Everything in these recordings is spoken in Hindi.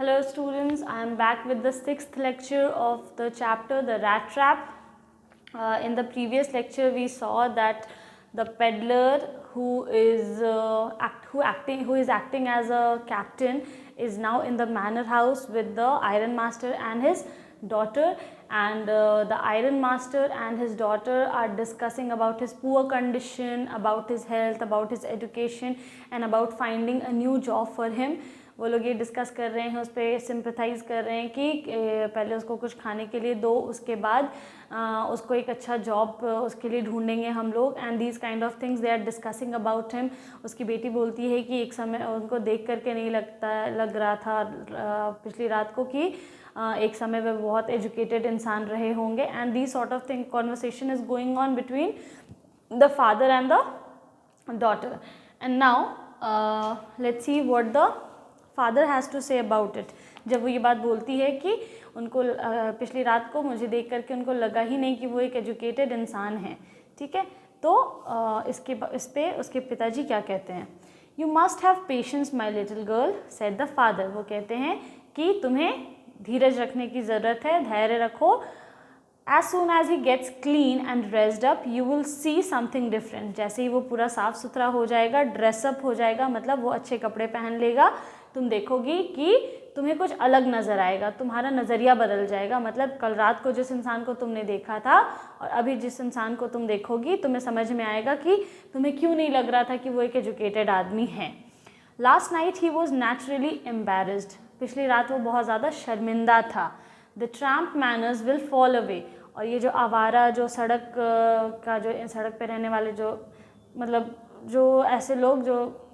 Hello students, I am back with the sixth lecture of the chapter The Rat Trap. In the previous lecture we saw that the peddler who is acting as a captain is now in the manor house with the iron master and his daughter, and the iron master and his daughter are discussing about his poor condition, about his health, about his education and about finding a new job for him. वो लोग ये डिस्कस कर रहे हैं, उस पर सिंपथाइज़ कर रहे हैं कि पहले उसको कुछ खाने के लिए दो, उसके बाद उसको एक अच्छा जॉब उसके लिए ढूंढेंगे हम लोग, and these kind of things they are discussing about him. उसकी बेटी बोलती है कि एक समय उनको देख करके नहीं लग रहा था पिछली रात को कि एक समय वे बहुत एजुकेटेड इंसान रहे होंगे, and this sort of thing conversation is going on between the father and the daughter. And now let's see what the father has to say about it. जब वो ये बात बोलती है कि उनको पिछली रात को मुझे देख करके उनको लगा ही नहीं कि वो एक एजुकेटेड इंसान है, ठीक है. तो इस पे उसके पिताजी क्या कहते हैं. You must have patience my little girl said the father. वो कहते हैं कि तुम्हें धीरज रखने की ज़रूरत है, धैर्य रखो. As soon as he gets clean and dressed up, you will see something different. जैसे ही वो पूरा साफ़ सुथरा हो जाएगा, ड्रेसअप हो जाएगा, मतलब वो अच्छे कपड़े पहन लेगा, तुम देखोगी कि तुम्हें कुछ अलग नज़र आएगा, तुम्हारा नज़रिया बदल जाएगा. मतलब कल रात को जिस इंसान को तुमने देखा था और अभी जिस इंसान को तुम देखोगी, तुम्हें समझ में आएगा कि तुम्हें क्यों नहीं लग रहा था कि वो एक एजुकेटेड आदमी है. Last night he was naturally embarrassed. पिछली रात वो बहुत ज़्यादा शर्मिंदा था. The tramp manners will fall away. और ये जो आवारा, जो सड़क पे रहने वाले, जो मतलब जो ऐसे लोग जो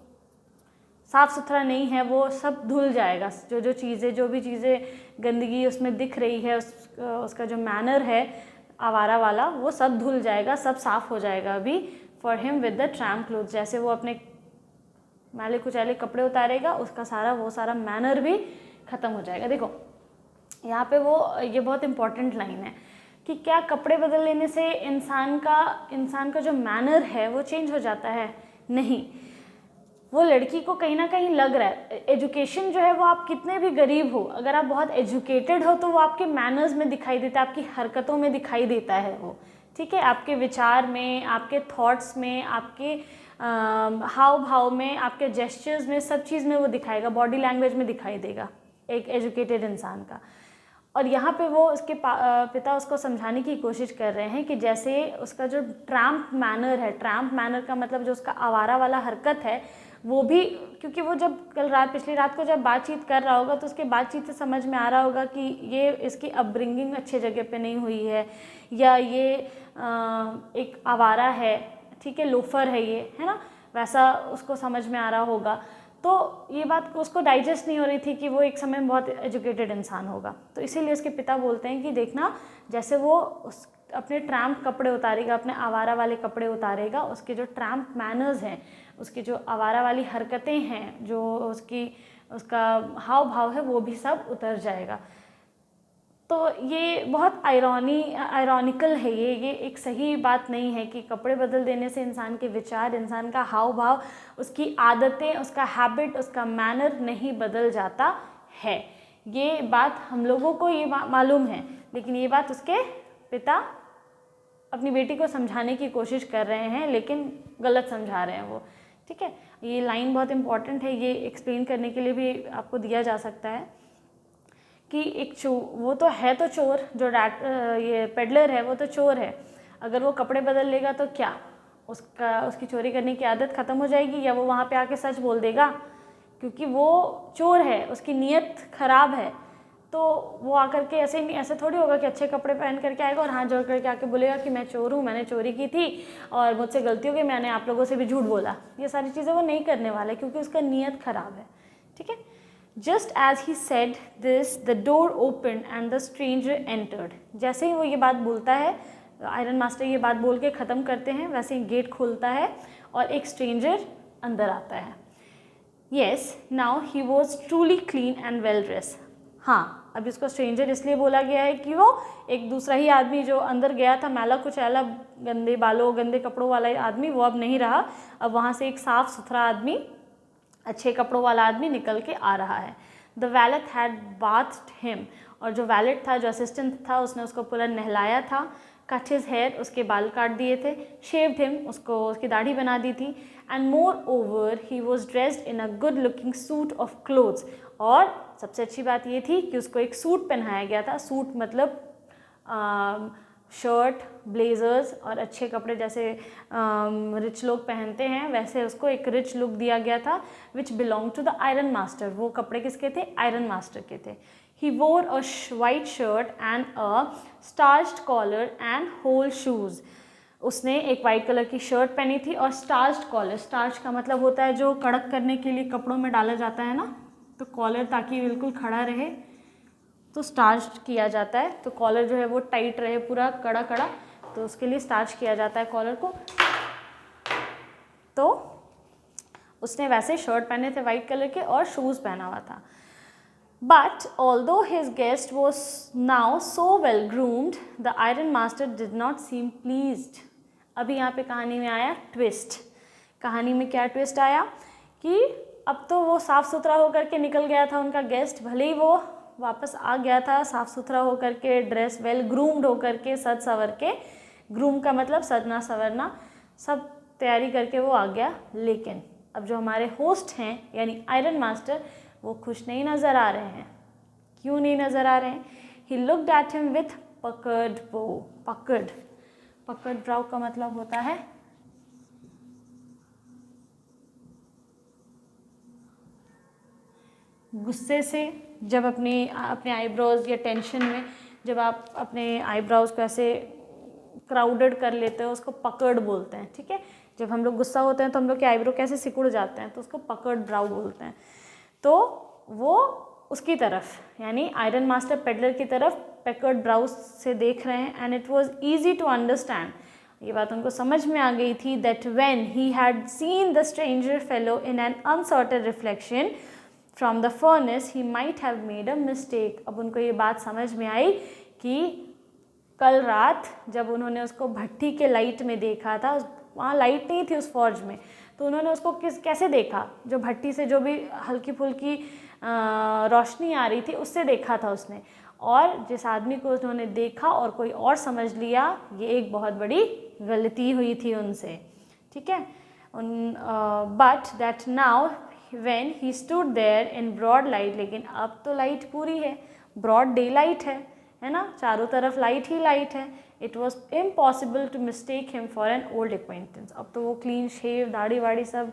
साफ़ सुथरा नहीं है, वो सब धुल जाएगा. जो भी चीज़ें गंदगी उसमें दिख रही है, उसका जो मैनर है आवारा वाला, वो सब धुल जाएगा, सब साफ़ हो जाएगा अभी. For him with the tramp cloth. जैसे वो अपने मैले कुचैले कपड़े उतारेगा, उसका सारा मैनर भी ख़त्म हो जाएगा. देखो यहाँ पे ये बहुत इम्पॉर्टेंट लाइन है कि क्या कपड़े बदल लेने से इंसान का जो मैनर है वो चेंज हो जाता है? नहीं. वो लड़की को कहीं ना कहीं लग रहा है, एजुकेशन जो है वो आप कितने भी गरीब हो, अगर आप बहुत एजुकेटेड हो तो वो आपके मैनर्स में दिखाई देता है, आपकी हरकतों में दिखाई देता है वो, ठीक है. आपके विचार में, आपके थॉट्स में, आपके हाव भाव में, आपके जेस्चर्स में, सब चीज़ में वो दिखाएगा, बॉडी लैंग्वेज में दिखाई देगा एक एजुकेटेड इंसान का. और यहाँ पे वो उसके पिता उसको समझाने की कोशिश कर रहे हैं कि जैसे उसका जो ट्रैम्प मैनर है, ट्रैम्प मैनर का मतलब जो उसका आवारा वाला हरकत है, वो भी, क्योंकि वो जब पिछली रात को जब बातचीत कर रहा होगा तो उसके बातचीत से समझ में आ रहा होगा कि ये इसकी अपब्रिंगिंग अच्छे जगह पे नहीं हुई है, या ये एक आवारा है, ठीक है, लोफर है ये, है ना, वैसा उसको समझ में आ रहा होगा. तो ये बात उसको डाइजेस्ट नहीं हो रही थी कि वो एक समय में बहुत एजुकेटेड इंसान होगा. तो इसीलिए उसके पिता बोलते हैं कि देखना, जैसे वो अपने ट्रैम्प कपड़े उतारेगा, अपने आवारा वाले कपड़े उतारेगा, उसके जो ट्रैम्प मैनर्स हैं, उसकी जो आवारा वाली हरकतें हैं, जो उसका हाव भाव है, वो भी सब उतर जाएगा. तो ये बहुत आयरॉनिकल है. ये एक सही बात नहीं है कि कपड़े बदल देने से इंसान के विचार, इंसान का हाव भाव, उसकी आदतें, उसका हैबिट, उसका मैनर नहीं बदल जाता है. ये बात हम लोगों को ये मालूम है, लेकिन ये बात उसके पिता अपनी बेटी को समझाने की कोशिश कर रहे हैं, लेकिन गलत समझा रहे हैं वो, ठीक है. ये लाइन बहुत इंपॉर्टेंट है, ये एक्सप्लेन करने के लिए भी आपको दिया जा सकता है कि वो तो है तो चोर, जो ये पेडलर है वो तो चोर है. अगर वो कपड़े बदल लेगा तो क्या उसकी चोरी करने की आदत ख़त्म हो जाएगी, या वो वहाँ पे आके सच बोल देगा? क्योंकि वो चोर है, उसकी नीयत ख़राब है, तो वो आकर के ऐसे थोड़ी होगा कि अच्छे कपड़े पहन करके आएगा और हाथ जोड़ करके आके बोलेगा कि मैं चोर हूँ, मैंने चोरी की थी और मुझसे गलती हो गई, मैंने आप लोगों से भी झूठ बोला. ये सारी चीज़ें वो नहीं करने वाला है, क्योंकि उसका नीयत ख़राब है, ठीक है. Just as he said this, the door opened and the stranger entered. जैसे ही वो ये बात बोलता है, आयरन मास्टर ये बात बोल के ख़त्म करते हैं, वैसे ही गेट खुलता है और एक स्ट्रेंजर अंदर आता है. Yes, now he was truly clean and well dressed. हाँ, अब इसको स्ट्रेंजर इसलिए बोला गया है कि वो एक दूसरा ही आदमी जो अंदर गया था, मैला कुचैला, गंदे बालों, गंदे कपड़ों वाला आदमी, वो अब नहीं रहा. अब वहाँ से एक साफ़ सुथरा आदमी, अच्छे कपड़ों वाला आदमी निकल के आ रहा है. द वैलेट हैड बाथ्ड हिम, और जो वैलेट था, जो असिस्टेंट था, उसने उसको पूरा नहलाया था। कट हिज हेयर, उसके बाल काट दिए थे। शेव्ड हिम, उसको उसकी दाढ़ी बना दी थी। And more over he was dressed in a good looking suit of clothes, और सबसे अच्छी बात ये थी कि उसको एक सूट पहनाया गया था। सूट मतलब शर्ट, ब्लेजर्स और अच्छे कपड़े जैसे रिच लोग पहनते हैं, वैसे उसको एक रिच लुक दिया गया था, which belong to the iron master. वो कपड़े किसके थे? आयरन मास्टर के थे। He wore a white shirt and a starched collar and whole shoes. उसने एक वाइट कलर की शर्ट पहनी थी और स्टार्च्ड कॉलर। स्टार्च का मतलब होता है जो कड़क करने के लिए कपड़ों में डाला जाता है ना, तो कॉलर ताकि बिल्कुल खड़ा रहे तो स्टार्च किया जाता है। तो कॉलर जो है वो टाइट रहे, पूरा कड़ा कड़ा, तो उसके लिए स्टार्च किया जाता है कॉलर को। तो उसने वैसे शर्ट पहने थे वाइट कलर के और शूज़ पहना हुआ था। But although his guest was now so well groomed, the Iron Master did not seem pleased. अभी यहाँ पे कहानी में आया ट्विस्ट। कहानी में क्या ट्विस्ट आया कि अब तो वो साफ़ सुथरा होकर के निकल गया था उनका गेस्ट, भले ही वो वापस आ गया था साफ़ सुथरा होकर के, ड्रेस वेल ग्रूम्ड होकर के, सज सवर के। ग्रूम का मतलब सजना सवरना, सब तैयारी करके वो आ गया। लेकिन अब जो हमारे होस्ट हैं यानी आयरन मास्टर, वो खुश नहीं नज़र आ रहे हैं। क्यों नहीं नज़र आ रहे हैं? He looked at him with puckered brow. Puckered brow का मतलब होता है गुस्से से, जब अपने आईब्रोज या टेंशन में जब आप अपने आईब्रोज को ऐसे क्राउडेड कर लेते हो, उसको पकर्ड बोलते हैं। ठीक है, जब हम लोग गुस्सा होते हैं तो हम लोग के आईब्रो कैसे सिकुड़ जाते हैं, तो उसको पकर्ड ब्राउ बोलते हैं। तो वो उसकी तरफ यानी आयरन मास्टर पेडलर की तरफ पैकर्ड ब्राउज से देख रहे हैं। And it was easy to understand, ये बात उनको समझ में आ गई थी, that when he had seen the stranger fellow in an uncertain reflection from the furnace he might have made a mistake. अब उनको ये बात समझ में आई कि कल रात जब उन्होंने उसको भट्टी के लाइट में देखा था, वहाँ लाइट नहीं थी उस फॉर्ज में, तो उन्होंने उसको कैसे देखा? जो भट्टी से जो भी हल्की फुल्की रोशनी आ रही थी उससे देखा था उसने। और जिस आदमी को उन्होंने देखा और कोई और समझ लिया, ये एक बहुत बड़ी गलती हुई थी उनसे। ठीक है, but that now when he stood there in broad light, लेकिन अब तो लाइट पूरी है, ब्रॉड डे लाइट है ना, चारों तरफ लाइट ही लाइट है। It was impossible to mistake him for an old acquaintance. अब तो वो क्लीन शेव, दाढ़ी वाड़ी सब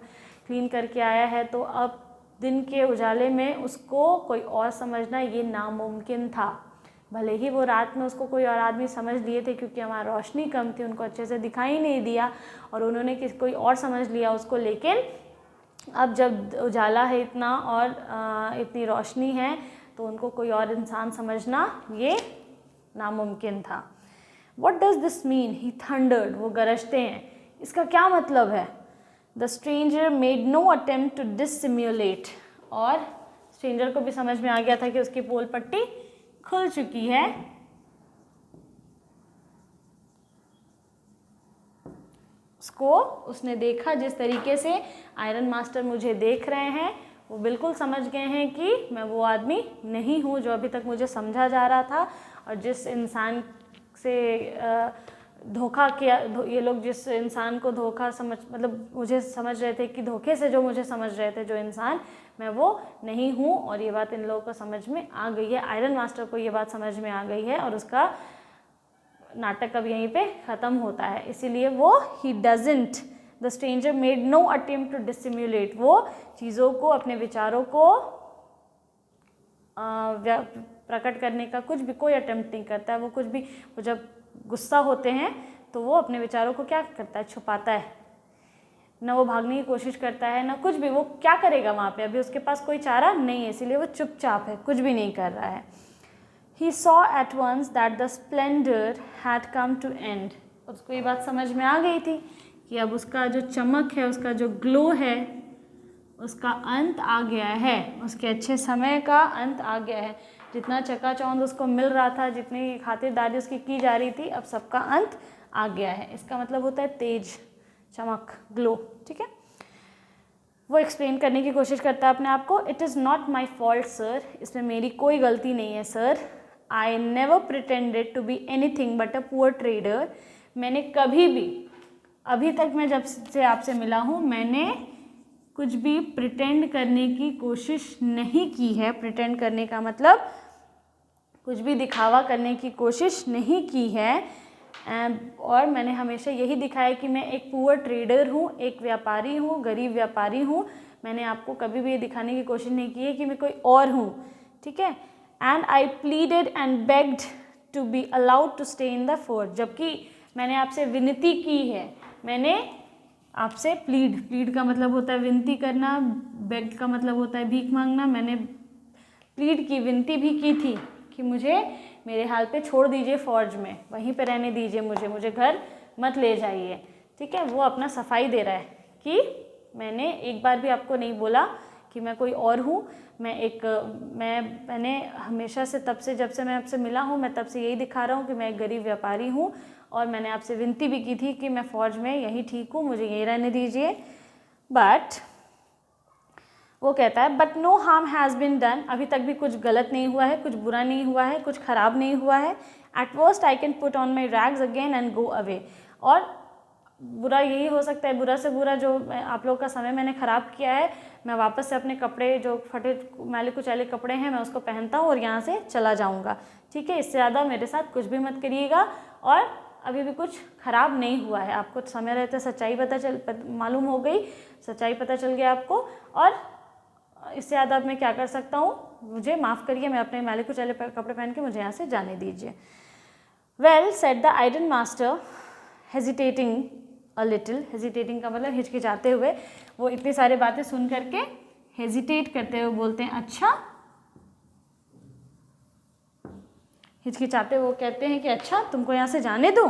क्लीन करके आया है, तो अब दिन के उजाले में उसको कोई और समझना ये नामुमकिन था। भले ही वो रात में उसको कोई और आदमी समझ लिए थे, क्योंकि हमारी रोशनी कम थी, उनको अच्छे से दिखाई नहीं दिया और उन्होंने कोई और समझ लिया उसको। लेकिन अब जब उजाला है इतना और इतनी रोशनी है, तो उनको कोई और इंसान समझना ये नामुमकिन था। What does this mean? He thundered. वो गरजते हैं, इसका क्या मतलब है? The stranger made no attempt to dissimulate. और स्ट्रेंजर को भी समझ में आ गया था कि उसकी पोल पट्टी खुल चुकी है। उसने देखा जिस तरीके से आयरन मास्टर मुझे देख रहे हैं, वो बिल्कुल समझ गए हैं कि मैं वो आदमी नहीं हूँ जो अभी तक मुझे समझा जा रहा था। और जिस इंसान से धोखा किया, ये लोग जिस इंसान को धोखा मतलब मुझे समझ रहे थे कि धोखे से जो मुझे समझ रहे थे जो इंसान, मैं वो नहीं हूँ। और ये बात इन लोगों को समझ में आ गई है, आयरन मास्टर को ये बात समझ में आ गई है, और उसका नाटक अब यहीं पे ख़त्म होता है। इसीलिए वो he doesn't, the stranger made no attempt to dissimulate, वो चीज़ों को, अपने विचारों को प्रकट करने का कुछ भी कोई अटेम्प्ट नहीं करता है। वो कुछ भी, वो जब गुस्सा होते हैं तो वो अपने विचारों को क्या करता है? छुपाता है। ना वो भागने की कोशिश करता है, ना कुछ भी। वो क्या करेगा वहाँ पे? अभी उसके पास कोई चारा नहीं है, इसीलिए वो चुपचाप है, कुछ भी नहीं कर रहा है। He saw at once that the splendor had come to end. उसको ये बात समझ में आ गई थी कि अब उसका जो चमक है, उसका जो ग्लो है, उसका अंत आ गया है, उसके अच्छे समय का अंत आ गया है। जितना चकाचौंध उसको मिल रहा था, जितनी खातिरदारी उसकी की जा रही थी, अब सबका अंत आ गया है। इसका मतलब होता है तेज, चमक, ग्लो। ठीक है, वो एक्सप्लेन करने की कोशिश करता है अपने आप को, it is not my fault sir, इसमें मेरी कोई गलती नहीं है sir, I never pretended to be anything but a poor trader, मैंने कभी भी, अभी तक मैं जब से आपसे मिला हूँ, मैंने कुछ भी प्रिटेंड करने की कोशिश नहीं की है। प्रिटेंड करने का मतलब कुछ भी दिखावा करने की कोशिश नहीं की है, और मैंने हमेशा यही दिखाया कि मैं एक पुअर ट्रेडर हूँ, एक व्यापारी हूँ, गरीब व्यापारी हूँ। मैंने आपको कभी भी ये दिखाने की कोशिश नहीं की है कि मैं कोई और हूँ, ठीक है। And I pleaded and begged to be allowed to stay in the fort, जबकि मैंने आपसे विनती की है, मैंने आपसे प्लीड का मतलब होता है विनती करना, बेग्ड का मतलब होता है भीख मांगना, मैंने प्लीड की, विनती भी की थी कि मुझे मेरे हाल पे छोड़ दीजिए फौज में, वहीं पे रहने दीजिए मुझे घर मत ले जाइए, ठीक है। वो अपना सफाई दे रहा है कि मैंने एक बार भी आपको नहीं बोला कि मैं कोई और हूँ, मैंने हमेशा से, तब से जब से मैं आपसे मिला हूँ, मैं तब से यही दिखा रहा हूँ कि मैं एक गरीब व्यापारी हूँ, और मैंने आपसे विनती भी की थी कि मैं फ़ौज में यहीं ठीक हूँ, मुझे यहीं रहने दीजिए। बट वो कहता है but no harm has been done, अभी तक भी कुछ गलत नहीं हुआ है, कुछ बुरा नहीं हुआ है, कुछ ख़राब नहीं हुआ है। Eight worst I can put on my rags again and go away, और बुरा यही हो सकता है, बुरा से बुरा जो आप लोग का समय मैंने ख़राब किया है, मैं वापस से अपने कपड़े जो फटे मैले कुचैले कपड़े हैं मैं उसको पहनता हूँ और यहाँ से चला जाऊँगा, ठीक है। इससे ज़्यादा मेरे साथ कुछ भी मत करिएगा, और अभी भी कुछ ख़राब नहीं हुआ है, आपको समय रहते सच्चाई मालूम हो गई, सच्चाई पता चल गया आपको, और इससे ज़्यादा अब मैं क्या कर सकता हूँ, मुझे माफ़ करिए, मैं अपने मैले कुचैले कपड़े पहन के मुझे यहाँ से जाने दीजिए। Well said the iron master hesitating a little, hesitating का मतलब हिचकिचाते हुए, वो इतनी सारी बातें सुन करके हेजिटेट करते हुए बोलते हैं अच्छा, हिचकिचाते हुए वो कहते हैं कि अच्छा तुमको यहाँ से जाने दूँ।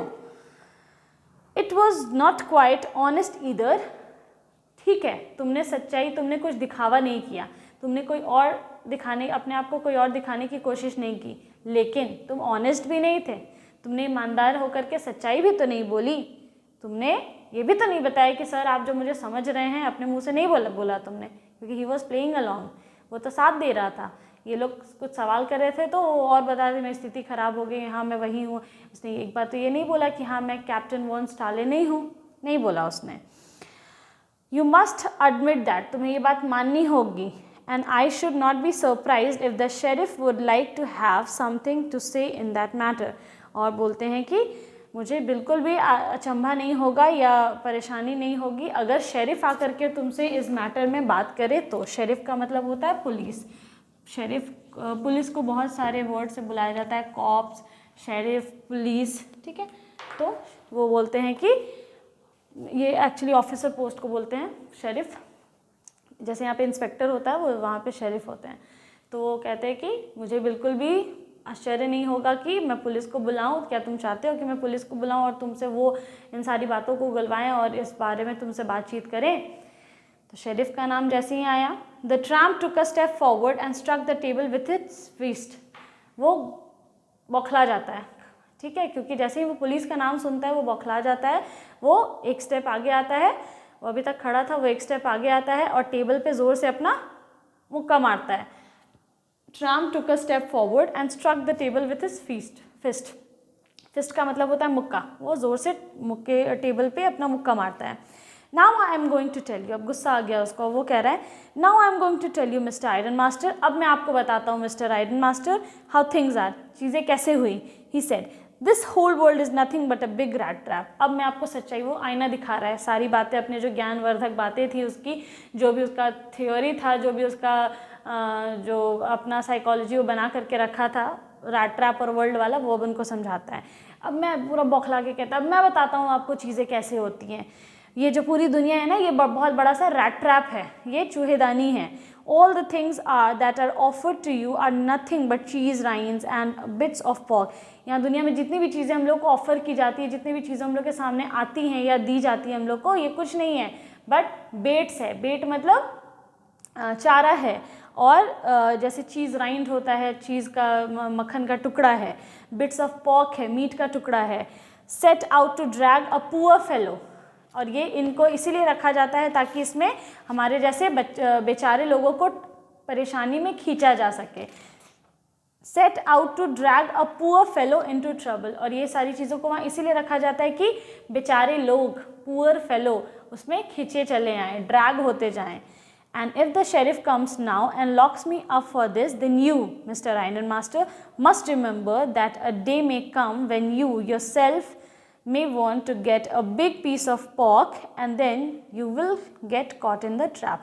It was not quite honest either, ठीक है, तुमने सच्चाई, तुमने कुछ दिखावा नहीं किया, तुमने कोई और दिखाने, अपने आप को कोई और दिखाने की कोशिश नहीं की, लेकिन तुम ऑनेस्ट भी नहीं थे, तुमने ईमानदार होकर के सच्चाई भी तो नहीं बोली, तुमने ये भी तो नहीं बताया कि सर आप जो मुझे समझ रहे हैं, अपने मुंह से नहीं बोला तुमने, क्योंकि ही वॉज प्लेइंग अलॉन्ग, वो तो साथ दे रहा था। ये लोग कुछ सवाल कर रहे थे तो वो और बता रहे मेरी स्थिति खराब हो गई, हाँ मैं वही हूँ। उसने एक बार तो ये नहीं बोला कि हाँ मैं कैप्टन वॉन स्टाले नहीं हूँ, नहीं बोला उसने। यू मस्ट एडमिट दैट, तुम्हें ये बात माननी होगी, and I should not be surprised if the sheriff would like to have something to say in that matter, और बोलते हैं कि मुझे बिल्कुल भी अचंभा नहीं होगा या परेशानी नहीं होगी अगर शेरिफ आकर के तुमसे इस मैटर में बात करे तो। शेरिफ का मतलब होता है पुलिस, शेरिफ पुलिस को बहुत सारे वर्ड से बुलाया जाता है, कॉप्स, शेरिफ, पुलिस, ठीक है। तो वो बोलते हैं कि ये एक्चुअली ऑफिसर पोस्ट को बोलते हैं शेरिफ, जैसे यहाँ पे इंस्पेक्टर होता है वो वहाँ पे शेरिफ होते हैं। तो वो कहते हैं कि मुझे बिल्कुल भी आश्चर्य नहीं होगा कि मैं पुलिस को बुलाऊं, क्या तुम चाहते हो कि मैं पुलिस को बुलाऊं और तुमसे वो इन सारी बातों को उगलवाएं और इस बारे में तुमसे बातचीत करें। तो शेरिफ का नाम जैसे ही आया, the tramp took a step forward and struck the table with its fist, वो बौखला जाता है, ठीक है, क्योंकि जैसे ही वो पुलिस का नाम सुनता है वो बौखला जाता है, वो एक स्टेप आगे आता है, वो अभी तक खड़ा था वो एक स्टेप आगे आता है और टेबल पे ज़ोर से अपना मुक्का मारता है। Tramp took a step forward and struck the table with his fist, fist का मतलब होता है मुक्का, वो ज़ोर से मुक्के टेबल पे अपना मुक्का मारता है। Now I am going to tell you, अब गुस्सा आ गया उसको, वो कह रहा है now I am going to tell you mister iron master, अब मैं आपको बताता हूँ mister iron master how things are, चीज़ें कैसे हुई। He said this whole world is nothing but a big rat trap, अब मैं आपको सच्चाई, वो आईना दिखा रहा है, सारी बातें अपने जो ज्ञानवर्धक बातें थी उसकी, जो भी उसका थ्योरी था, जो भी उसका जो अपना साइकोलॉजी वो बना करके रखा था रैट ट्रैप और वर्ल्ड वाला, वो अब उनको समझाता है। अब मैं पूरा बौखला के कहता अब मैं बताता हूँ आपको चीज़ें कैसे होती हैं, ये जो पूरी दुनिया है ना ये बहुत बड़ा सा रैट ट्रैप है, ये चूहेदानी है। All the things that are offered to you are nothing but cheese rinds and bits of pork. यहाँ दुनिया में जितनी भी चीज़ें हम लोग को ऑफर की जाती है, जितनी भी चीज़ें हम लोग के सामने आती हैं या दी जाती है हम लोग को, ये कुछ नहीं है बट बेट्स है। बेट मतलब चारा है, और जैसे चीज़ राइंड होता है, चीज़ का मक्खन का टुकड़ा है, बिट्स ऑफ पॉर्क है, मीट का टुकड़ा है। Set out to drag a poor fellow, और ये इनको इसीलिए रखा जाता है ताकि इसमें हमारे जैसे बेचारे लोगों को परेशानी में खींचा जा सके। Set out to drag a poor fellow into trouble, और ये सारी चीज़ों को वहाँ इसीलिए रखा जाता है कि बेचारे लोग, पुअर फेलो, उसमें खींचे चले आएँ, ड्रैग होते जाएँ। And if the sheriff comes now and locks me up for this, then you, Mr. Ironmaster, must remember that a day may come when you yourself may want to get a big piece of pork and then you will get caught in the trap.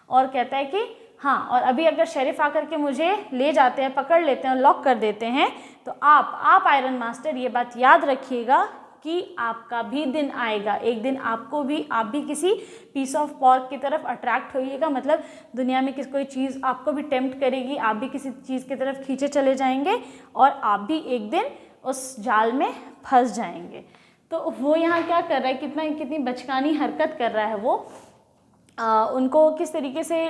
और कहता है कि हाँ, और अभी अगर शेरिफ आकर के मुझे ले जाते हैं, पकड़ लेते हैं और लॉक कर देते हैं, तो आप आयरन मास्टर ये बात याद रखिएगा कि आपका भी दिन आएगा, एक दिन आपको भी, आप भी किसी पीस ऑफ पॉर्क की तरफ अट्रैक्ट होइएगा। मतलब दुनिया में कोई चीज़ आपको भी टेम्प्ट करेगी, आप भी किसी चीज़ की तरफ खींचे चले जाएंगे और आप भी एक दिन उस जाल में फंस जाएंगे। तो वो यहाँ क्या कर रहा है, कितनी बचकानी हरकत कर रहा है वो। उनको किस तरीके से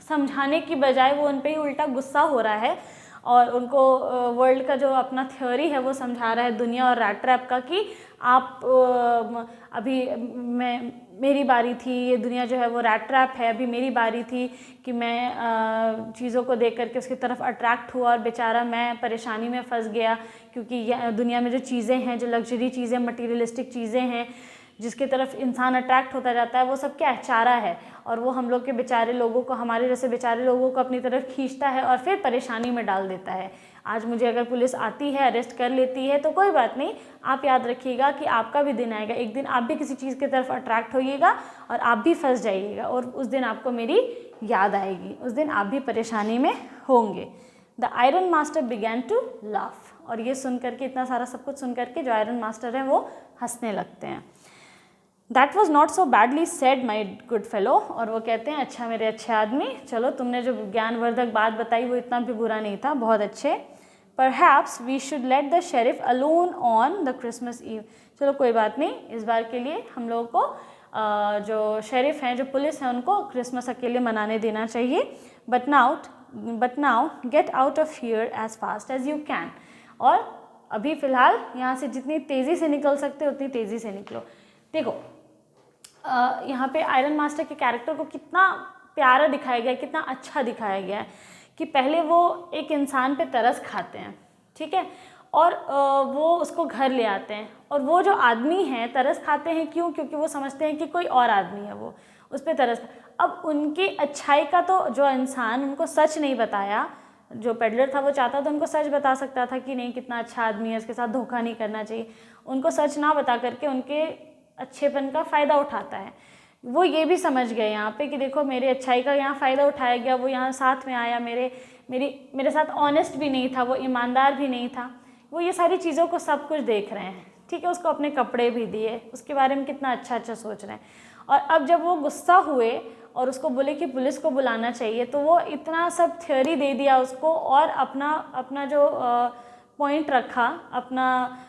समझाने की बजाय वो उन पर ही उल्टा गुस्सा हो रहा है और उनको वर्ल्ड का जो अपना थ्योरी है वो समझा रहा है, दुनिया और रैट ट्रैप का, कि आप अभी मेरी बारी थी, ये दुनिया जो है वो रैट ट्रैप है, अभी मेरी बारी थी कि मैं चीज़ों को देख करके उसकी तरफ अट्रैक्ट हुआ और बेचारा मैं परेशानी में फंस गया, क्योंकि दुनिया में जो चीज़ें हैं, जो लग्जरी चीज़ें, मटीरियलिस्टिक चीज़ें हैं, जिसके तरफ इंसान अट्रैक्ट होता जाता है, वो सब क्या है, चारा है, और वो हम लोग के बेचारे लोगों को, हमारे जैसे बेचारे लोगों को अपनी तरफ खींचता है और फिर परेशानी में डाल देता है। आज मुझे अगर पुलिस आती है, अरेस्ट कर लेती है, तो कोई बात नहीं, आप याद रखिएगा कि आपका भी दिन आएगा, एक दिन आप भी किसी चीज़ की तरफ अट्रैक्ट होइएगा और आप भी फंस जाइएगा और उस दिन आपको मेरी याद आएगी, उस दिन आप भी परेशानी में होंगे। The iron master began to laugh, और ये सुन करके, इतना सारा सब कुछ सुन करके जो आयरन मास्टर हैं वो हंसने लगते हैं। That was not so badly said, my good fellow, और वो कहते हैं अच्छा मेरे अच्छे आदमी, चलो तुमने जो ज्ञानवर्धक बात बताई वो इतना भी बुरा नहीं था, बहुत अच्छे। Perhaps we should let the sheriff alone on the Christmas Eve, चलो कोई बात नहीं, इस बार के लिए हम लोगों को जो शेरिफ हैं, जो पुलिस हैं, उनको क्रिसमस अकेले मनाने देना चाहिए। But now get out of here as fast as you can, और अभी फ़िलहाल यहाँ से जितनी तेज़ी से निकल सकते हो उतनी तेज़ी से निकलो। देखो यहाँ पे आयरन मास्टर के कैरेक्टर को कितना प्यारा दिखाया गया है, कितना अच्छा दिखाया गया है कि पहले वो एक इंसान पे तरस खाते हैं, ठीक है, और वो उसको घर ले आते हैं, और वो जो आदमी है तरस खाते हैं, क्यों? क्योंकि वो समझते हैं कि कोई और आदमी है, वो उस पर तरस। अब उनकी अच्छाई का तो जो इंसान उनको सच नहीं बताया, जो पेडलर था वो चाहता तो उनको सच बता सकता था कि नहीं कितना अच्छा आदमी है, उसके साथ धोखा नहीं करना चाहिए, उनको सच ना बता करके उनके अच्छेपन का फ़ायदा उठाता है। वो ये भी समझ गए यहाँ पे कि देखो मेरे अच्छाई का यहाँ फ़ायदा उठाया गया, वो यहाँ साथ में आया, मेरे साथ ऑनेस्ट भी नहीं था, वो ईमानदार भी नहीं था, वो ये सारी चीज़ों को सब कुछ देख रहे हैं, ठीक है, उसको अपने कपड़े भी दिए, उसके बारे में कितना अच्छा अच्छा सोच रहे हैं। और अब जब वो गुस्सा हुए और उसको बोले कि पुलिस को बुलाना चाहिए, तो वो इतना सब थ्योरी दे दिया उसको और अपना जो पॉइंट रखा, अपना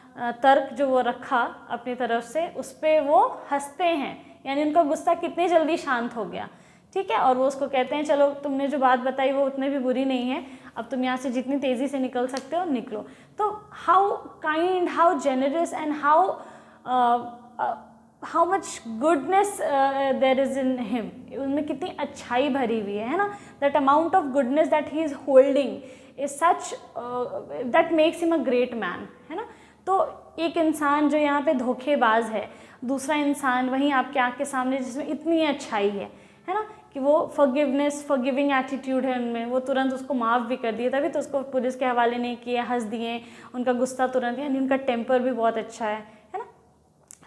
तर्क जो वो रखा अपनी तरफ से, उस पर वो हंसते हैं, यानी उनका गुस्सा कितनी जल्दी शांत हो गया, ठीक है। और वो उसको कहते हैं चलो तुमने जो बात बताई वो उतनी भी बुरी नहीं है, अब तुम यहाँ से जितनी तेज़ी से निकल सकते हो निकलो। तो how kind, how generous and how much goodness there is in him, उनमें कितनी अच्छाई भरी हुई है ना। That amount of goodness that he is holding is such that makes him a great man, है ना। तो एक इंसान जो यहाँ पे धोखेबाज है, दूसरा इंसान वहीं आपके आँख के सामने जिसमें इतनी अच्छाई है ना, कि वो फॉरगिविंग एटीट्यूड है उनमें, वो तुरंत उसको माफ़ भी कर दिए, तभी तो उसको पुलिस के हवाले नहीं किए, हंस दिए, उनका गुस्सा तुरंत, यानी उनका टेम्पर भी बहुत अच्छा है ना।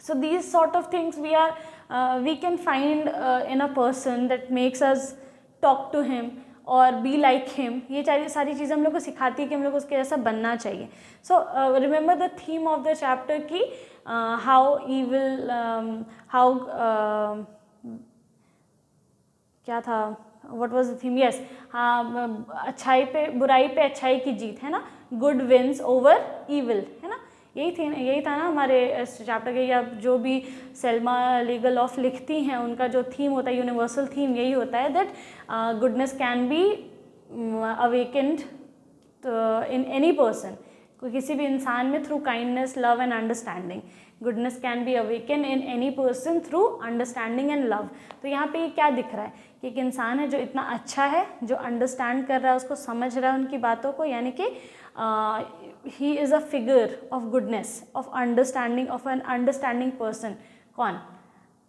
So these sort of things we can find in a person that makes us talk to him और बी लाइक हिम। ये सारी चीज़ें हम लोग को सिखाती है कि हम लोग उसके जैसा बनना चाहिए। So remember the theme of the chapter की हाउ क्या था, what was the theme, yes, हाँ, बुराई पे अच्छाई की जीत, है ना, गुड विंस ओवर इविल, है ना। यही था ना हमारे चैप्टर के, या जो भी सेल्मा लीगल ऑफ लिखती हैं उनका जो थीम होता है, यूनिवर्सल थीम यही होता है, that goodness can be awakened in any person, कोई किसी भी इंसान में through kindness, love and understanding. Goodness can be awaken in any person through understanding and love. तो यहाँ पे ये क्या दिख रहा है कि एक इंसान है जो इतना अच्छा है, जो अंडरस्टैंड कर रहा है, उसको समझ रहा है उनकी बातों को, यानी कि he is a figure of goodness, of understanding, of an understanding person. कौन?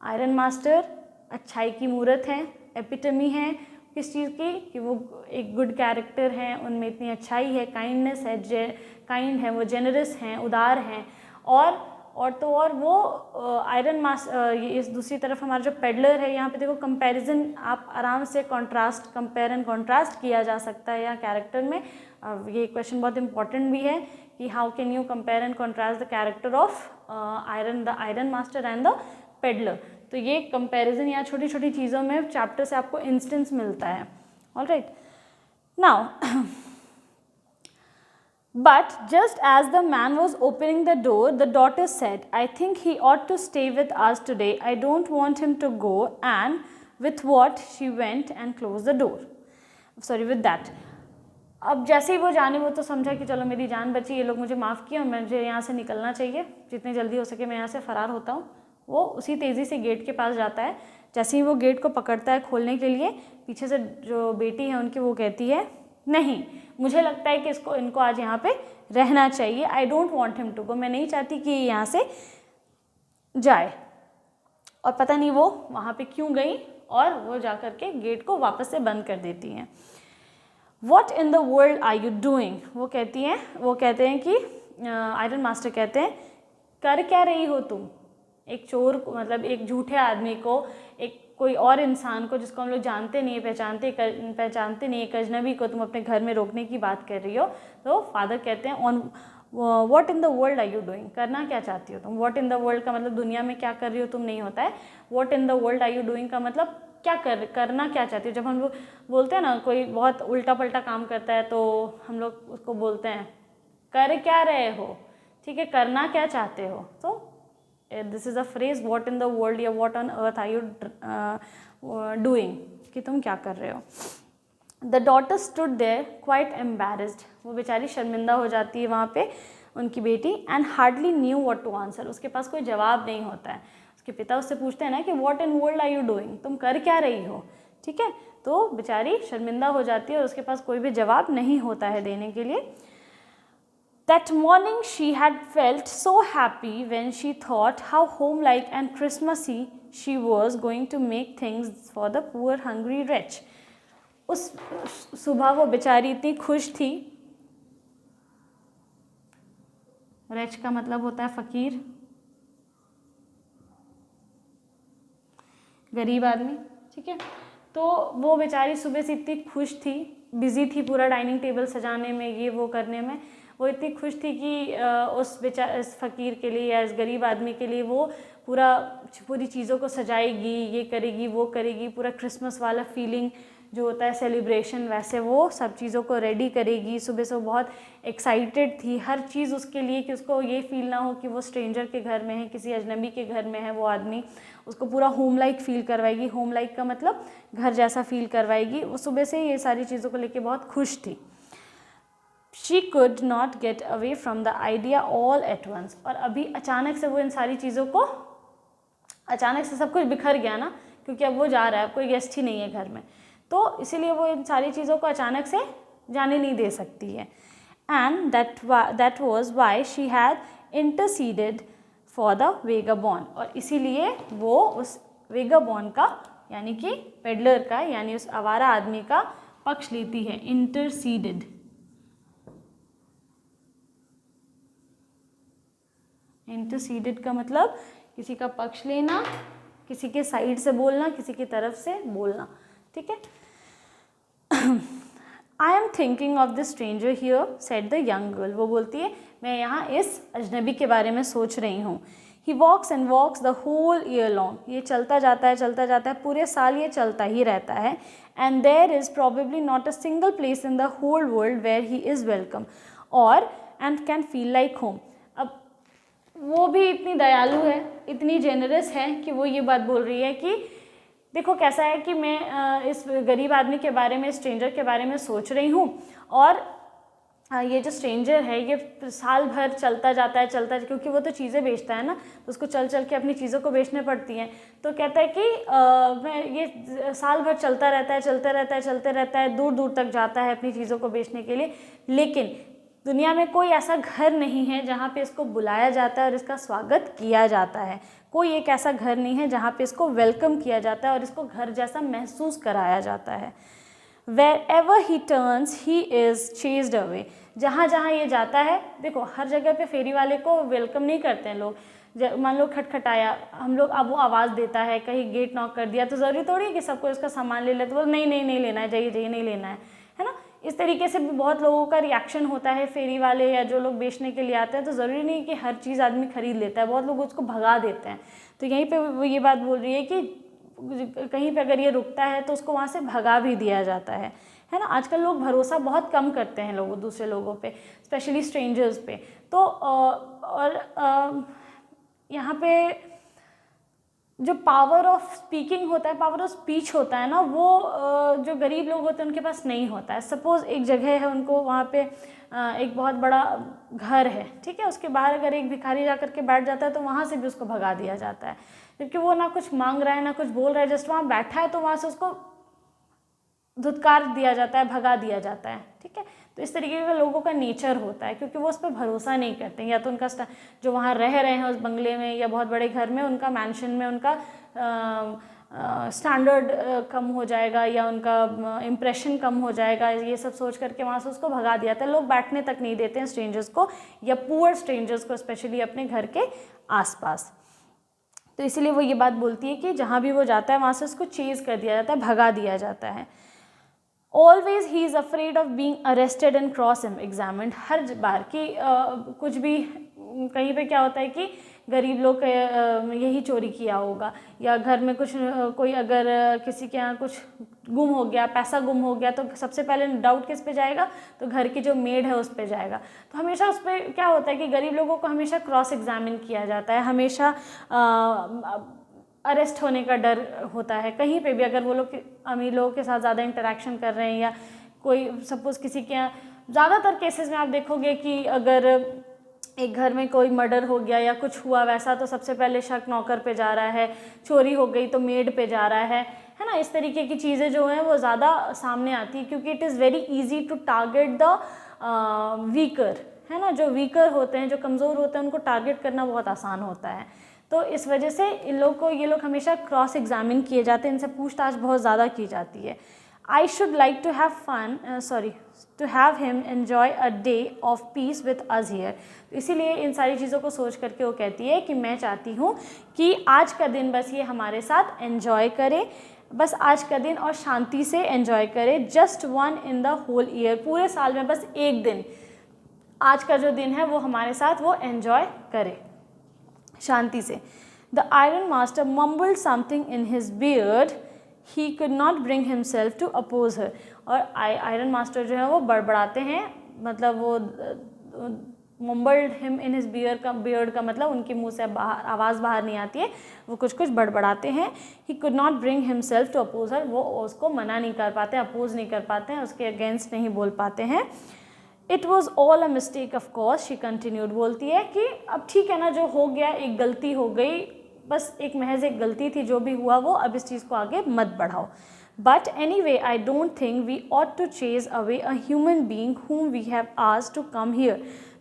आयरन मास्टर अच्छाई की मूरत है, एपिटमी है किस चीज़ की, कि वो एक गुड कैरेक्टर हैं, उनमें इतनी अच्छाई है, काइंडनेस है, काइंड है, वो जेनरस हैं, उदार हैं। और तो और वो आयरन मास्टर, इस दूसरी तरफ हमारा जो पेडलर है, यहाँ पे देखो कंपैरिजन आप आराम से कंट्रास्ट, कंपेयर एंड कंट्रास्ट किया जा सकता है यहाँ कैरेक्टर में। ये क्वेश्चन बहुत इंपॉर्टेंट भी है कि how can you compare and contrast the character of the iron master and the peddler. तो ये कंपैरिजन या छोटी छोटी चीज़ों में चैप्टर से आपको इंस्टेंस मिलता है। Alright, now but just as the man was opening the door, the daughter said, I think he ought to stay with us today. I don't want him to go. And with what she went and closed the door. Sorry, with that. अब जैसे ही वो जाने, वो तो समझा कि चलो मेरी जान बची, ये लोग मुझे माफ़ किया, मुझे यहाँ से निकलना चाहिए, जितनी जल्दी हो सके मैं यहाँ से फ़रार होता हूँ। वो उसी तेज़ी से गेट के पास जाता है। जैसे ही वो गेट को पकड़ता है खोलने के लिए, पीछे से जो बेटी है उनकी, वो कहती है नहीं, मुझे लगता है कि इनको आज यहाँ पे रहना चाहिए। I don't want him to go, मैं नहीं चाहती कि ये यहाँ से जाए। और पता नहीं वो वहाँ पे क्यों गई, और वो जा कर के गेट को वापस से बंद कर देती हैं। What in the world are you doing, वो कहते हैं कि आयरन मास्टर कहते हैं, कर क्या रही हो तुम? एक चोर को, मतलब एक झूठे आदमी को, एक कोई और इंसान को जिसको हम लोग जानते नहीं, पहचानते नहीं, एक अजनबी को तुम अपने घर में रोकने की बात कर रही हो। तो फादर कहते हैं, on what in the world are you doing, करना क्या चाहती हो तुम? व्हाट इन द वर्ल्ड का मतलब दुनिया में क्या कर रही हो तुम नहीं होता है। What in the world are you doing का मतलब क्या करना क्या चाहती हो। जब हम लोग बोलते हैं ना कोई बहुत उल्टा पल्टा काम करता है, तो हम लोग उसको बोलते हैं कर क्या रहे हो, ठीक है, करना क्या चाहते हो। तो this is a phrase, what in the world या what on earth are you doing, कि तुम क्या कर रहे हो। The daughter stood there quite embarrassed, वो बेचारी शर्मिंदा हो जाती है वहाँ पे उनकी बेटी, and hardly knew what to answer, उसके पास कोई जवाब नहीं होता है। उसके पिता उससे पूछते हैं ना कि what in world are you doing, तुम कर क्या रही हो, ठीक है। तो बेचारी शर्मिंदा हो जाती है और उसके पास कोई भी जवाब नहीं होता है देने के लिए। That morning she had felt so happy when she thought how homelike and Christmassy she was going to make things for the poor hungry wretch. उस सुबह वो बेचारी इतनी खुश थी। wretch का मतलब होता है फकीर, गरीब आदमी, ठीक है। तो वो बेचारी सुबह से इतनी खुश थी, बिजी थी पूरा डाइनिंग टेबल सजाने में, ये वो करने में। वो इतनी खुश थी कि इस फ़कीर के लिए या इस गरीब आदमी के लिए वो पूरी चीज़ों को सजाएगी, ये करेगी, वो करेगी, पूरा क्रिसमस वाला फीलिंग जो होता है सेलिब्रेशन, वैसे वो सब चीज़ों को रेडी करेगी। सुबह से वो बहुत एक्साइटेड थी, हर चीज़ उसके लिए, कि उसको ये फील ना हो कि वो स्ट्रेंजर के घर में है, किसी अजनबी के घर में है वो आदमी। उसको पूरा होम लाइक फील करवाएगी, होम लाइक का मतलब घर जैसा फील करवाएगी। वो सुबह से ये सारी चीज़ों को लेके बहुत खुश थी। She could not get away from the idea all at once, और अभी अचानक से वो इन सारी चीज़ों को, अचानक से सब कुछ बिखर गया ना, क्योंकि अब वो जा रहा है, कोई गेस्ट ही नहीं है घर में, तो इसीलिए वो इन सारी चीज़ों को अचानक से जाने नहीं दे सकती है। And that was why she had interceded for the vagabond, और इसीलिए वो उस वेगाबॉन्ड का, यानी कि पेडलर का, यानी उस आवारा आदमी का पक्ष लेती है। इंटरसीडेड, इंटरसीडेड का मतलब किसी का पक्ष लेना, किसी के साइड से बोलना, किसी की तरफ से बोलना, ठीक है। I am thinking of the stranger here said the young girl, वो बोलती है मैं यहाँ इस अजनबी के बारे में सोच रही हूँ। He walks and walks the whole year long, ये चलता जाता है, पूरे साल ये चलता ही रहता है। And there is probably not a single place in the whole world where he is welcome और and can feel like home. अब वो भी इतनी दयालु है, इतनी जेनरस है कि वो ये बात बोल रही है कि देखो कैसा है कि मैं इस गरीब आदमी के बारे में, स्ट्रेंजर के बारे में सोच रही हूँ, और ये जो स्ट्रेंजर है ये साल भर चलता जाता है क्योंकि वो तो चीज़ें बेचता है ना, तो उसको चल चल के अपनी चीज़ों को बेचने पड़ती हैं। तो कहता है कि मैं ये साल भर चलता रहता है, दूर दूर तक जाता है अपनी चीज़ों को बेचने के लिए, लेकिन दुनिया में कोई ऐसा घर नहीं है जहाँ पे इसको बुलाया जाता है और इसका स्वागत किया जाता है। कोई एक ऐसा घर नहीं है जहाँ पे इसको वेलकम किया जाता है और इसको घर जैसा महसूस कराया जाता है। Wherever he turns, he is chased away. जहाँ जहाँ ये जाता है, देखो हर जगह पे फेरी वाले को वेलकम नहीं करते हैं लोग। मान लो खटखटाया, हम लोग, अब वो आवाज़ देता है, कहीं गेट नॉक कर दिया, तो ज़रूरी थोड़ी है कि सबको इसका सामान ले ले, तो बोल नहीं लेना है, जाइए नहीं लेना है ना। इस तरीके से भी बहुत लोगों का रिएक्शन होता है फेरी वाले या जो लोग बेचने के लिए आते हैं। तो ज़रूरी नहीं कि हर चीज़ आदमी खरीद लेता है, बहुत लोग उसको भगा देते हैं। तो यहीं पे वो ये बात बोल रही है कि कहीं पे अगर ये रुकता है तो उसको वहाँ से भगा भी दिया जाता है ना। आजकल लोग भरोसा बहुत कम करते हैं दूसरे लोगों पे, स्पेशली स्ट्रेंजर्स पे। तो और यहाँ पे जो पावर ऑफ स्पीकिंग होता है, पावर ऑफ स्पीच होता है ना, वो जो गरीब लोग होते हैं उनके पास नहीं होता है। सपोज़ एक जगह है, उनको वहाँ पे एक बहुत बड़ा घर है, ठीक है, उसके बाहर अगर एक भिखारी जा कर के बैठ जाता है तो वहाँ से भी उसको भगा दिया जाता है, क्योंकि वो ना कुछ मांग रहा है ना कुछ बोल रहा है, जस्ट वहाँ बैठा है, तो वहाँ से उसको धुतकार दिया जाता है, भगा दिया जाता है, ठीक है। तो इस तरीके का लोगों का नेचर होता है, क्योंकि वो उस पर भरोसा नहीं करते, या तो उनका जो वहाँ रह रहे हैं उस बंगले में या बहुत बड़े घर में, उनका मैंशन में उनका स्टैंडर्ड कम हो जाएगा या उनका इम्प्रेशन कम हो जाएगा, ये सब सोच करके वहाँ से उसको भगा दिया जाता है। लोग बैठने तक नहीं देते हैं स्ट्रेंजर्स को, या पुअर स्ट्रेंजर्स को, स्पेशली अपने घर के आसपास। तो इसीलिए वो ये बात बोलती है कि जहाँ भी वो जाता है वहाँ से उसको चेज़ कर दिया जाता है, भगा दिया जाता है। Always he is afraid of being arrested and cross examined. हर बार कि कुछ भी कहीं पे क्या होता है कि गरीब लोग यही चोरी किया होगा, या घर में कुछ कोई अगर किसी के यहाँ कुछ गुम हो गया, पैसा गुम हो गया, तो सबसे पहले डाउट किस पे जाएगा, तो घर की जो मेड है उस पे जाएगा। तो हमेशा उस पर क्या होता है कि गरीब लोगों को हमेशा क्रॉस एग्जामिन किया जाता है, हमेशा अरेस्ट होने का डर होता है। कहीं पे भी अगर वो लोग अमीर लोगों के साथ ज़्यादा इंटरेक्शन कर रहे हैं, या कोई सपोज़ किसी के यहाँ, ज़्यादातर केसेस में आप देखोगे कि अगर एक घर में कोई मर्डर हो गया या कुछ हुआ वैसा, तो सबसे पहले शक नौकर पे जा रहा है, चोरी हो गई तो मेड पे जा रहा है ना। इस तरीके की चीज़ें जो हैं वो ज़्यादा सामने आती है, क्योंकि it is very easy to target the weaker, है ना। जो वीकर होते हैं, जो कमज़ोर होते हैं, उनको टारगेट करना बहुत आसान होता है। तो इस वजह से ये लोग हमेशा क्रॉस एग्जामिन किए जाते हैं, इनसे पूछताछ बहुत ज़्यादा की जाती है। I should like to have fun, to have him enjoy a day of peace with us here. इसीलिए इन सारी चीज़ों को सोच करके वो कहती है कि मैं चाहती हूँ कि आज का दिन बस ये हमारे साथ एन्जॉय करे, बस आज का दिन और शांति से एन्जॉय करे। Just one in the whole year, पूरे साल में बस एक दिन, आज का जो दिन है वो हमारे साथ वो एन्जॉय करे शांति से। The iron master mumbled something in his beard, he could not bring himself to oppose her. और आयरन मास्टर जो है वो बड़बड़ाते हैं, मतलब वो mumbled him in his beard का मतलब उनके मुंह से आवाज़ बाहर नहीं आती है, वो कुछ बड़बड़ाते हैं। he could not bring himself to oppose her, वो उसको मना नहीं कर पाते, अपोज नहीं कर पाते हैं, उसके अगेंस्ट नहीं बोल पाते हैं। It was all a mistake of course, she continued, बोलती है कि अब ठीक है ना, जो हो गया एक गलती हो गई, बस एक महज एक गलती थी, जो भी हुआ वो, अब इस चीज़ को आगे मत बढ़ाओ। But anyway, I don't think we ought to chase away a human being whom we have asked to come here.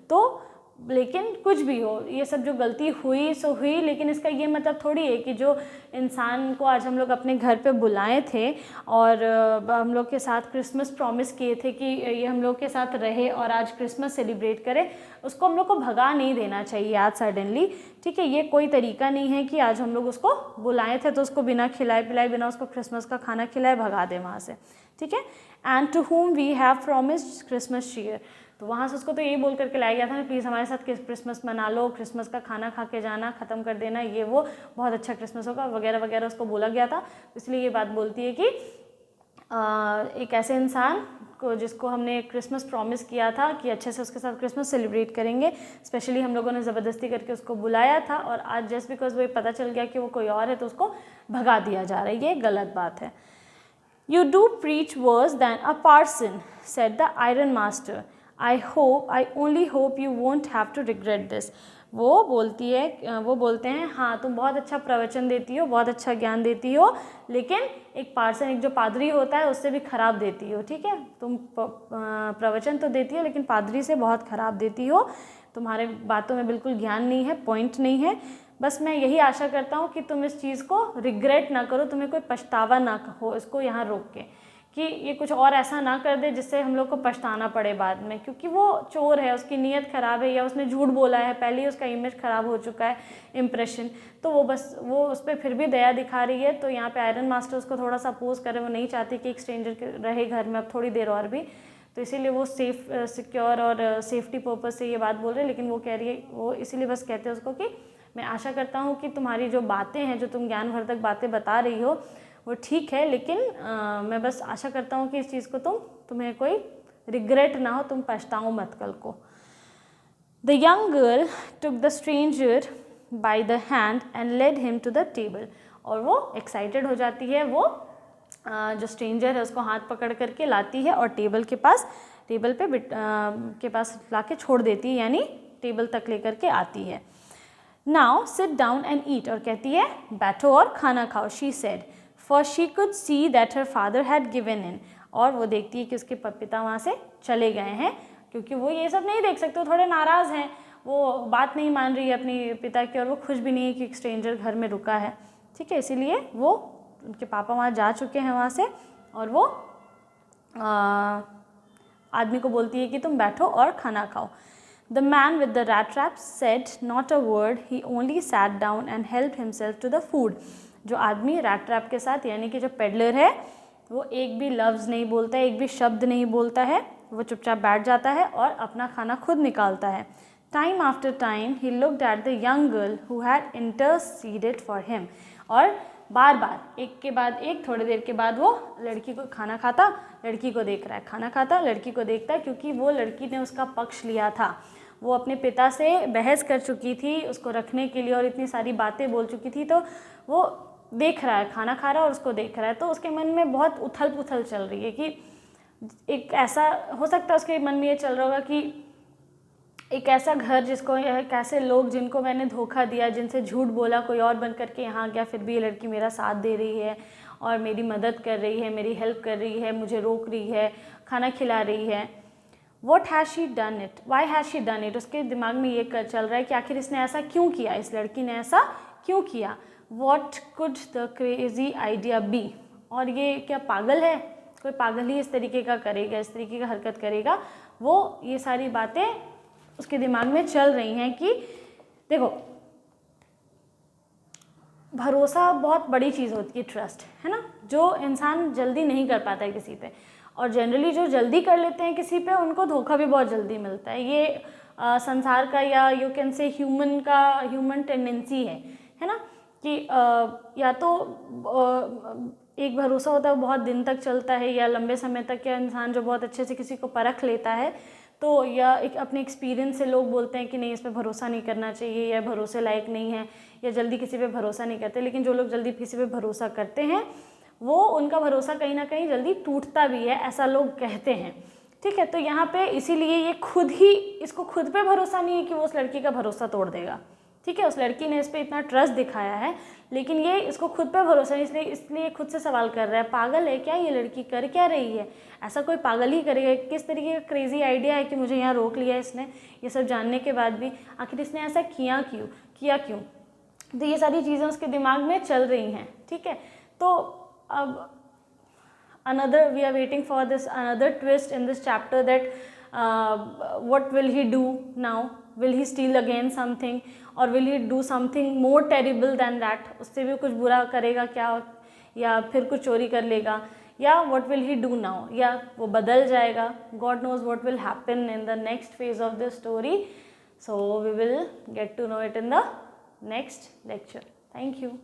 तो लेकिन कुछ भी हो, ये सब जो गलती हुई सो हुई, लेकिन इसका ये मतलब थोड़ी है कि जो इंसान को आज हम लोग अपने घर पे बुलाए थे और हम लोग के साथ क्रिसमस प्रॉमिस किए थे कि ये हम लोग के साथ रहे और आज क्रिसमस सेलिब्रेट करे, उसको हम लोग को भगा नहीं देना चाहिए आज सडनली, ठीक है। ये कोई तरीका नहीं है कि आज हम लोग उसको बुलाए थे तो उसको बिना खिलाए पिलाए, बिना उसको क्रिसमस का खाना खिलाए भगा दें वहाँ से, ठीक है। And to whom we have promised Christmas cheer, तो वहाँ से उसको तो यही बोल करके लाया गया था ना, प्लीज़ हमारे साथ क्रिसमस मना लो, क्रिसमस का खाना खा के जाना, ख़त्म कर देना, ये वो बहुत अच्छा क्रिसमस होगा वगैरह वगैरह उसको बोला गया था। इसलिए ये बात बोलती है कि एक ऐसे इंसान को जिसको हमने क्रिसमस प्रॉमिस किया था कि अच्छे से उसके साथ क्रिसमस सेलिब्रेट करेंगे, स्पेशली हम लोगों ने ज़बरदस्ती करके उसको बुलाया था और आज जस्ट बिकॉज वो पता चल गया कि वो कोई और है तो उसको भगा दिया जा रहा है, ये गलत बात है। You do preach worse than a parson, said the iron master. I only hope you won't have to regret this. वो बोलते हैं हाँ तुम बहुत अच्छा प्रवचन देती हो, बहुत अच्छा ज्ञान देती हो, लेकिन एक पार्सन, एक जो पादरी होता है उससे भी ख़राब देती हो, ठीक है। तुम प्रवचन तो देती हो लेकिन पादरी से बहुत ख़राब देती हो, तुम्हारे बातों में बिल्कुल ज्ञान नहीं है, पॉइंट नहीं है। बस मैं यही आशा करता हूँ कि तुम इस चीज़ को रिग्रेट ना करो, तुम्हें कोई पछतावा ना हो इसको यहाँ रोक के, कि ये कुछ और ऐसा ना कर दे जिससे हम लोग को पछताना पड़े बाद में, क्योंकि वो चोर है, उसकी नीयत ख़राब है, या उसने झूठ बोला है, पहले ही उसका इमेज ख़राब हो चुका है, इम्प्रेशन। तो वो उस पर फिर भी दया दिखा रही है। तो यहाँ पे आयरन मास्टर उसको थोड़ा सा अपोज करे, वो नहीं चाहती कि एक स्ट्रेंजर रहे घर में अब थोड़ी देर और भी, तो इसीलिए वो सिक्योर और सेफ्टी पर्पज़ से ये बात बोल रहे हैं। लेकिन वो कह रही है, वो इसीलिए बस कहते हैं उसको कि मैं आशा करता हूँ कि तुम्हारी जो बातें हैं, जो तुम ज्ञानवर्धक बातें बता रही हो वो ठीक है, लेकिन मैं बस आशा करता हूँ कि इस चीज़ को तुम्हें कोई रिग्रेट ना हो, तुम पछताओ मत कल को। The young girl took the stranger by the hand and led him to the table. और वो एक्साइटेड हो जाती है, वो जो स्ट्रेंजर है उसको हाथ पकड़ करके लाती है और टेबल पे के पास ला के छोड़ देती है, यानी टेबल तक लेकर के आती है। Now sit down and eat, और कहती है बैठो और खाना खाओ, she said, for she could see that her father had given in. और वो देखती है कि उसके पिता वहाँ से चले गए हैं, क्योंकि वो ये सब नहीं देख सकते, थोड़े नाराज़ हैं, वो बात नहीं मान रही है अपनी पिता की, और वो खुश भी नहीं है कि एक स्ट्रेंजर घर में रुका है, ठीक है। इसीलिए वो उनके पापा वहाँ जा चुके हैं वहाँ से, और वो आदमी को बोलती है कि तुम बैठो और खाना खाओ। The man with the rat trap said not a word, he only sat down and helped himself to the food. जो आदमी रैट ट्रैप के साथ, यानी कि जो पेडलर है, वो एक भी लफ्ज़ नहीं बोलता है, एक भी शब्द नहीं बोलता है, वो चुपचाप बैठ जाता है और अपना खाना खुद निकालता है। Time after time he looked at the young girl who had interceded for him. और बार बार एक के बाद एक, थोड़ी देर के बाद वो लड़की को खाना खाता, लड़की को देख रहा है, खाना खाता, लड़की को देखता है, क्योंकि वो लड़की ने उसका पक्ष लिया था। वो अपने पिता से बहस कर चुकी थी उसको रखने के लिए और इतनी सारी बातें बोल चुकी थी, तो वो देख रहा है, खाना खा रहा है और उसको देख रहा है। तो उसके मन में बहुत उथल पुथल चल रही है कि एक ऐसा हो सकता है, उसके मन में ये चल रहा होगा कि एक ऐसा घर जिसको, कैसे लोग जिनको मैंने धोखा दिया, जिनसे झूठ बोला, कोई और बन करके यहाँ गया, फिर भी ये लड़की मेरा साथ दे रही है और मेरी मदद कर रही है, मेरी हेल्प कर रही है, मुझे रोक रही है, खाना खिला रही है। What has she done it? Why has she done it? उसके दिमाग में ये चल रहा है कि आखिर इसने ऐसा क्यों किया, इस लड़की ने ऐसा क्यों किया। What could the crazy idea be? और ये क्या पागल है? कोई पागल ही इस तरीके का करेगा, इस तरीके का हरकत करेगा। वो ये सारी बातें उसके दिमाग में चल रही हैं कि देखो, भरोसा बहुत बड़ी चीज़ होती है, ट्रस्ट, है ना, जो इंसान जल्दी नहीं कर पाता है किसी पे, और जनरली जो जल्दी कर लेते हैं किसी पे उनको धोखा भी बहुत जल्दी मिलता है। ये संसार का, या you can say human tendency है ना, कि या तो एक भरोसा होता है वो बहुत दिन तक चलता है, या लंबे समय तक, या इंसान जो बहुत अच्छे से किसी को परख लेता है, तो या एक अपने एक्सपीरियंस से लोग बोलते हैं कि नहीं, इस पर भरोसा नहीं करना चाहिए, या भरोसे लायक नहीं है, या जल्दी किसी पे भरोसा नहीं करते। लेकिन जो लोग जल्दी किसी पे भरोसा करते हैं, वो उनका भरोसा कहीं ना कहीं जल्दी टूटता भी है, ऐसा लोग कहते हैं, ठीक है। तो यहाँ पे इसीलिए ये इसको खुद पे भरोसा नहीं है कि वो उस लड़की का भरोसा तोड़ देगा, ठीक है। उस लड़की ने इस पर इतना ट्रस्ट दिखाया है, लेकिन ये इसको खुद पे भरोसा नहीं, इसलिए खुद से सवाल कर रहा है, पागल है क्या ये लड़की, कर क्या रही है, ऐसा कोई पागल ही करेगा, किस तरीके का क्रेजी आइडिया है कि मुझे यहाँ रोक लिया इसने, ये सब जानने के बाद भी आखिर इसने ऐसा किया क्यों। तो ये सारी चीज़ें उसके दिमाग में चल रही हैं, ठीक है। तो अब we are waiting for this another twist in this chapter, that what will he do now? Will he steal again something, or will he do something more terrible than that? उससे भी कुछ बुरा करेगा क्या, या फिर कुछ चोरी कर लेगा, या what will he do now, या वो बदल जाएगा। God knows what will happen in the next phase of the story. So we will get to know it in the next lecture. Thank you.